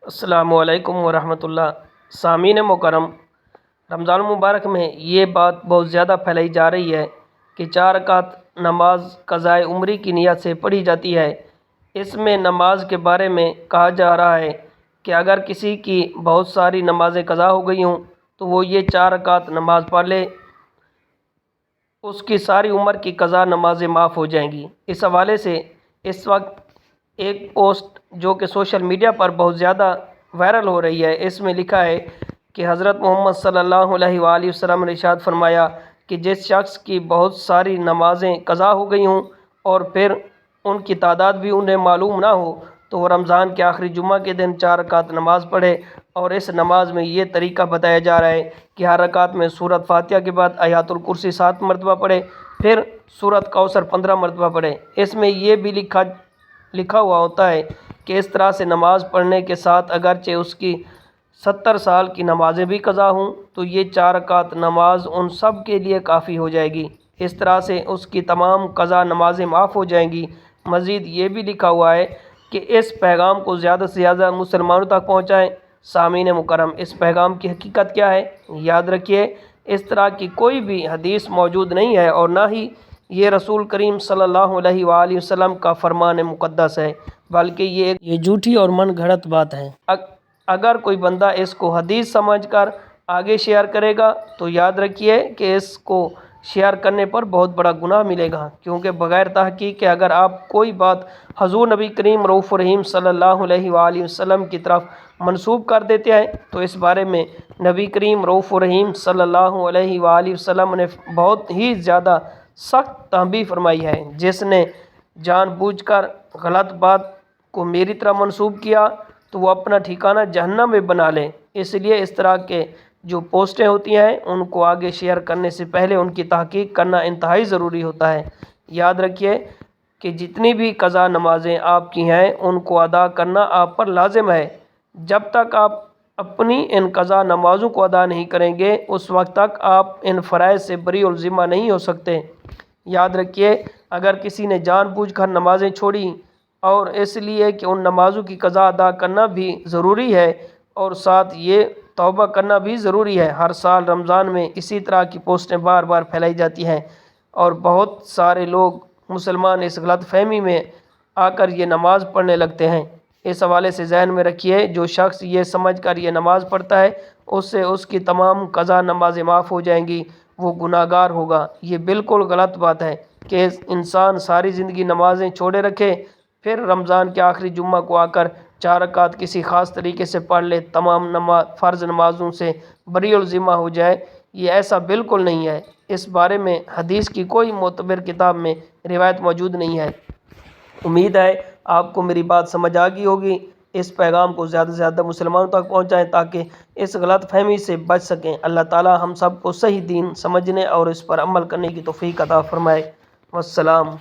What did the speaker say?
السلام علیکم ورحمۃ اللہ۔ سامعین مکرم، رمضان المبارک میں یہ بات بہت زیادہ پھیلائی جا رہی ہے کہ 4 رکعت نماز قضائے عمری کی نیت سے پڑھی جاتی ہے۔ اس میں نماز کے بارے میں کہا جا رہا ہے کہ اگر کسی کی بہت ساری نمازیں قضا ہو گئی ہوں تو وہ یہ 4 رکعت نماز پڑھ لے، اس کی ساری عمر کی قضا نمازیں معاف ہو جائیں گی۔ اس حوالے سے اس وقت ایک پوسٹ جو کہ سوشل میڈیا پر بہت زیادہ وائرل ہو رہی ہے، اس میں لکھا ہے کہ حضرت محمد صلی اللہ علیہ وآلہ وسلم نے ارشاد فرمایا کہ جس شخص کی بہت ساری نمازیں قضا ہو گئی ہوں اور پھر ان کی تعداد بھی انہیں معلوم نہ ہو تو وہ رمضان کے آخری جمعہ کے دن 4 رکعت نماز پڑھے۔ اور اس نماز میں یہ طریقہ بتایا جا رہا ہے کہ ہر رکعت میں سورۃ فاتحہ کے بعد آیۃ الکرسی 7 مرتبہ پڑھے، پھر سورۃ کوثر 15 مرتبہ پڑھے۔ اس میں یہ بھی لکھا ہوا ہوتا ہے کہ اس طرح سے نماز پڑھنے کے ساتھ اگرچہ اس کی 70 سال کی نمازیں بھی قضا ہوں تو یہ 4 رکعت نماز ان سب کے لیے کافی ہو جائے گی۔ اس طرح سے اس کی تمام قضا نمازیں معاف ہو جائیں گی۔ مزید یہ بھی لکھا ہوا ہے کہ اس پیغام کو زیادہ سے زیادہ مسلمانوں تک پہنچائیں۔ سامعین مکرم، اس پیغام کی حقیقت کیا ہے؟ یاد رکھیے، اس طرح کی کوئی بھی حدیث موجود نہیں ہے اور نہ ہی یہ رسول کریم صلی اللہ علیہ وآلہ وسلم کا فرمان مقدس ہے، بلکہ یہ جھوٹی اور من گھڑت بات ہے۔ اگر کوئی بندہ اس کو حدیث سمجھ کر آگے شیئر کرے گا تو یاد رکھیے کہ اس کو شیئر کرنے پر بہت بڑا گناہ ملے گا، کیونکہ بغیر تحقیق کے اگر آپ کوئی بات حضور نبی کریم رؤوف الرحیم صلی اللہ علیہ وآلہ وسلم کی طرف منسوب کر دیتے ہیں تو اس بارے میں نبی کریم رؤوف الرحیم صلی اللہ علیہ وآلہ وسلم نے بہت ہی زیادہ سخت تنبیہ فرمائی ہے۔ جس نے جان بوجھ کر غلط بات کو میری طرح منسوب کیا تو وہ اپنا ٹھکانہ جہنم میں بنا لے۔ اس لیے اس طرح کے جو پوسٹیں ہوتی ہیں ان کو آگے شیئر کرنے سے پہلے ان کی تحقیق کرنا انتہائی ضروری ہوتا ہے۔ یاد رکھیے کہ جتنی بھی قضا نمازیں آپ کی ہیں ان کو ادا کرنا آپ پر لازم ہے۔ جب تک آپ اپنی ان قضا نمازوں کو ادا نہیں کریں گے اس وقت تک آپ ان فرائض سے بری الذمہ نہیں ہو سکتے۔ یاد رکھیے، اگر کسی نے جان بوجھ کر نمازیں چھوڑی اور اس لیے کہ ان نمازوں کی قضا ادا کرنا بھی ضروری ہے اور ساتھ یہ توبہ کرنا بھی ضروری ہے۔ ہر سال رمضان میں اسی طرح کی پوسٹیں بار بار پھیلائی جاتی ہیں اور بہت سارے لوگ مسلمان اس غلط فہمی میں آ کر یہ نماز پڑھنے لگتے ہیں۔ اس حوالے سے ذہن میں رکھیے، جو شخص یہ سمجھ کر یہ نماز پڑھتا ہے اس سے اس کی تمام قضا نمازیں معاف ہو جائیں گی، وہ گناہ گار ہوگا۔ یہ بالکل غلط بات ہے کہ انسان ساری زندگی نمازیں چھوڑے رکھے پھر رمضان کے آخری جمعہ کو آ کر 4 رکعت کسی خاص طریقے سے پڑھ لے، تمام فرض نمازوں سے بری الذمہ ہو جائے۔ یہ ایسا بالکل نہیں ہے۔ اس بارے میں حدیث کی کوئی معتبر کتاب میں روایت موجود نہیں ہے۔ امید ہے آپ کو میری بات سمجھ آ گئی ہوگی۔ اس پیغام کو زیادہ سے زیادہ مسلمانوں تک پہنچائیں تاکہ اس غلط فہمی سے بچ سکیں۔ اللہ تعالی ہم سب کو صحیح دین سمجھنے اور اس پر عمل کرنے کی توفیق عطا فرمائے۔ والسلام۔